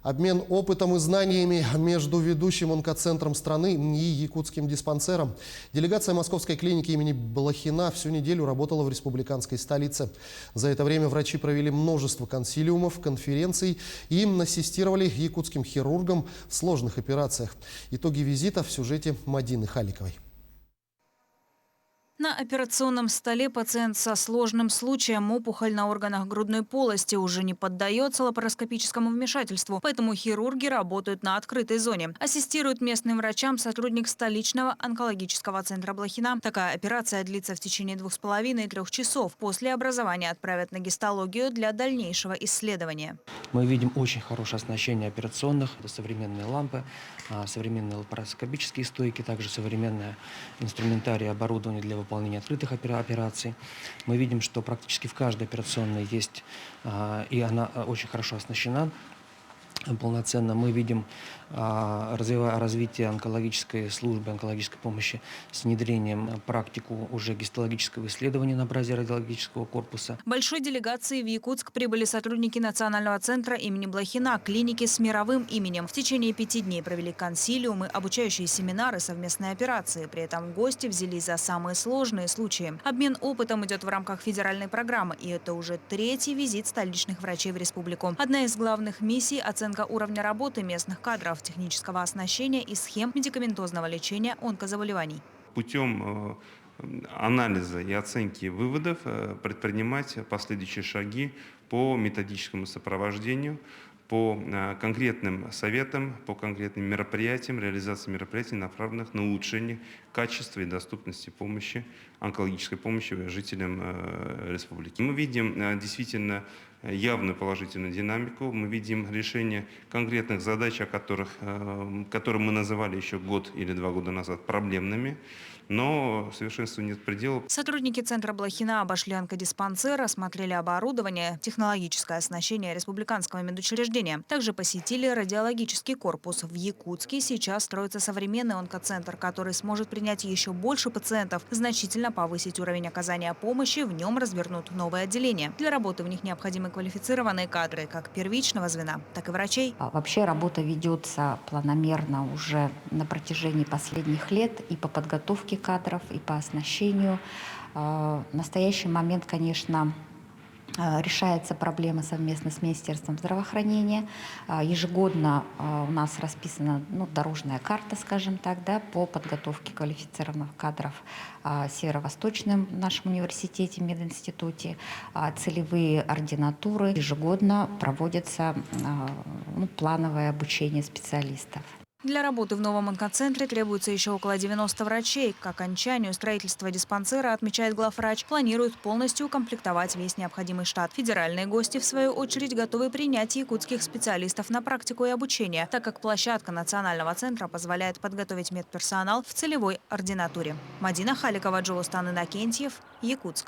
Обмен опытом и знаниями между ведущим онкоцентром страны и якутским диспансером. Делегация Московской клиники имени Блохина всю неделю работала в республиканской столице. За это время врачи провели множество консилиумов, конференций и ассистировали якутским хирургам в сложных операциях. Итоги визита в сюжете Мадины Халиковой. На операционном столе пациент со сложным случаем опухоль на органах грудной полости уже не поддается лапароскопическому вмешательству, поэтому хирурги работают на открытой зоне. Ассистирует местным врачам сотрудник столичного онкологического центра Блохина. Такая операция длится в течение 2,5–3 часов. После образования отправят на гистологию для дальнейшего исследования. Мы видим очень хорошее оснащение операционных. Это современные лампы, современные лапароскопические стойки, также современное инструментарий оборудование для выполнения открытых операций. Мы видим, что практически в каждой операционной есть, и она очень хорошо оснащена. Полноценно мы видим развитие онкологической службы, онкологической помощи с внедрением практику уже гистологического исследования на базе радиологического корпуса. Большой делегацией в Якутск прибыли сотрудники Национального центра имени Блохина, клиники с мировым именем. В течение 5 дней провели консилиумы, обучающие семинары, совместные операции. При этом гости взялись за самые сложные случаи. Обмен опытом идет в рамках федеральной программы, и это уже 3-й визит столичных врачей в республику. Одна из главных миссий – оценка уровня работы местных кадров, технического оснащения и схем медикаментозного лечения онкозаболеваний. Путем анализа и оценки выводов предпринимать последующие шаги по методическому сопровождению, по конкретным советам, по конкретным мероприятиям, реализации мероприятий, направленных на улучшение качества и доступности помощи, онкологической помощи жителям республики. Мы видим действительно явную положительную динамику, мы видим решение конкретных задач, которые мы называли еще год или 2 года назад проблемными, но совершенству нет предела. Сотрудники центра Блохина обошли онкодиспансер, осмотрели оборудование, технологическое оснащение республиканского медучреждения. Также посетили радиологический корпус. В Якутске сейчас строится современный онкоцентр, который сможет принять еще больше пациентов, значительно повысить уровень оказания помощи, в нем развернут новое отделение. Для работы в них необходимы квалифицированные кадры как первичного звена, так и врачей. Вообще работа ведется планомерно уже на протяжении последних лет и по подготовке кадров, и по оснащению. В настоящий момент, конечно, решается проблема совместно с Министерством здравоохранения. Ежегодно у нас расписана дорожная карта, скажем так, по подготовке квалифицированных кадров в Северо-Восточном нашем университете, мединституте. Целевые ординатуры. Ежегодно проводится плановое обучение специалистов. Для работы в новом онкоцентре требуется еще около 90 врачей. К окончанию строительства диспансера, отмечает главврач, планируют полностью укомплектовать весь необходимый штат. Федеральные гости, в свою очередь, готовы принять якутских специалистов на практику и обучение, так как площадка Национального центра позволяет подготовить медперсонал в целевой ординатуре. Мадина Халикова, Джолостан Иннокентьев, Якутск.